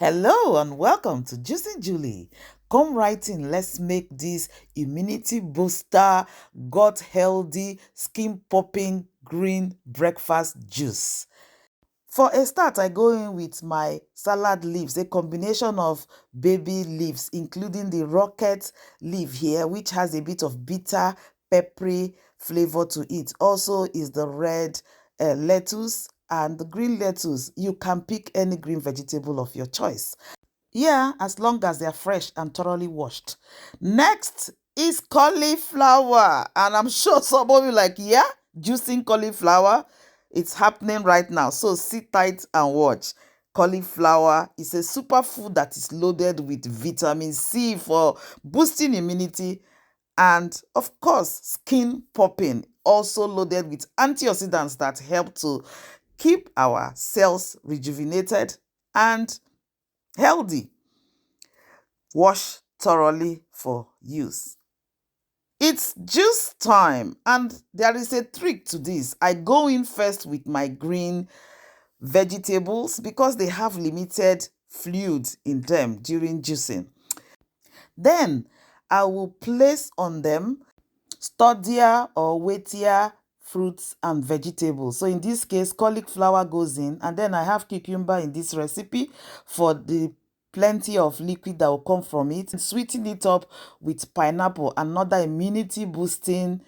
Hello and welcome to Juicing Julie. Come right in, let's make this immunity booster, gut healthy, skin popping green breakfast juice. For a start, I go in with my salad leaves, a combination of baby leaves, including the rocket leaf here, which has a bit of bitter, peppery flavor to it. Also is the red lettuce and the green lettuce. You can pick any green vegetable of your choice. Yeah, as long as they're fresh and thoroughly washed. Next is cauliflower. And I'm sure some of you like, yeah, juicing cauliflower. It's happening right now. So sit tight and watch. Cauliflower is a superfood that is loaded with vitamin C for boosting immunity and, of course, skin popping. Also loaded with antioxidants that help to keep our cells rejuvenated and healthy. Wash thoroughly for use. It's juice time, and there is a trick to this. I go in first with my green vegetables because they have limited fluid in them during juicing. Then I will place on them sturdier or weightier fruits and vegetables. So in this case, cauliflower goes in, and then I have cucumber in this recipe for the plenty of liquid that will come from it. And sweeten it up with pineapple, another immunity boosting,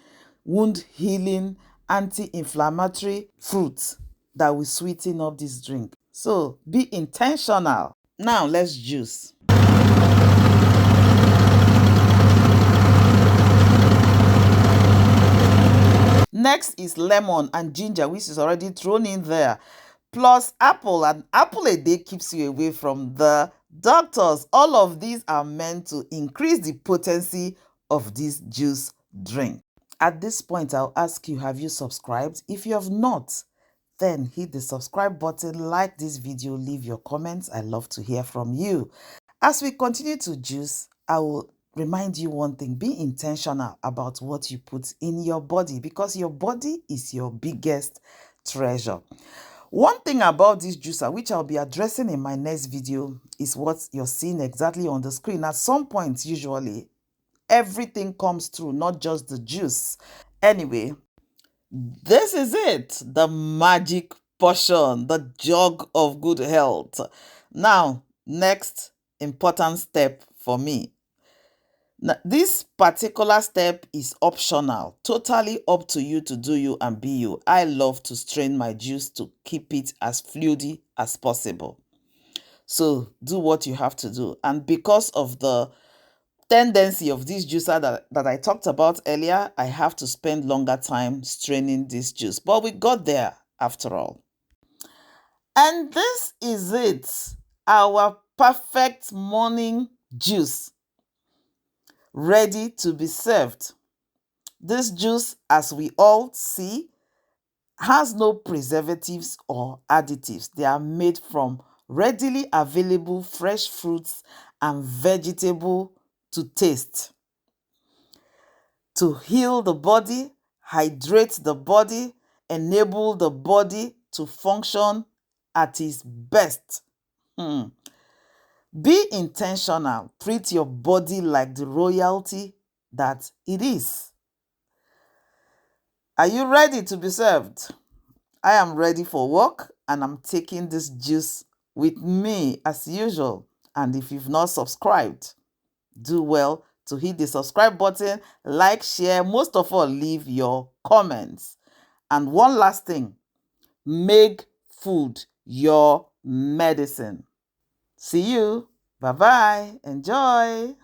wound healing, anti-inflammatory fruit that will sweeten up this drink. So be intentional. Now let's juice. Next is lemon and ginger, which is already thrown in there, plus apple. An apple a day keeps you away from the doctors. All of these are meant to increase the potency of this juice drink. At this point, I'll ask you, have you subscribed? If you have not, then hit the subscribe button, like this video, leave your comments. I love to hear from you. As we continue to juice, I will remind you one thing: be intentional about what you put in your body, because your body is your biggest treasure. One thing about this juicer, which I'll be addressing in my next video, is what you're seeing exactly on the screen. At some point, usually, everything comes through, not just the juice. Anyway, this is it, the magic portion, the jug of good health. Now, next important step for me. Now, this particular step is optional, totally up to you to do you and be you. I love to strain my juice to keep it as fluidy as possible. So do what you have to do. And because of the tendency of this juicer that I talked about earlier, I have to spend longer time straining this juice. But we got there after all. And this is it, our perfect morning juice, ready to be served. This juice, as we all see, has no preservatives or additives. They are made from readily available fresh fruits and vegetable to taste, to heal the body, hydrate the body, enable the body to function at its best. Be intentional. Treat your body like the royalty that it is. Are you ready to be served? I am ready for work, and I'm taking this juice with me as usual. And if you've not subscribed, do well to hit the subscribe button, like, share, most of all, leave your comments. And one last thing, make food your medicine. See you. Bye-bye. Enjoy.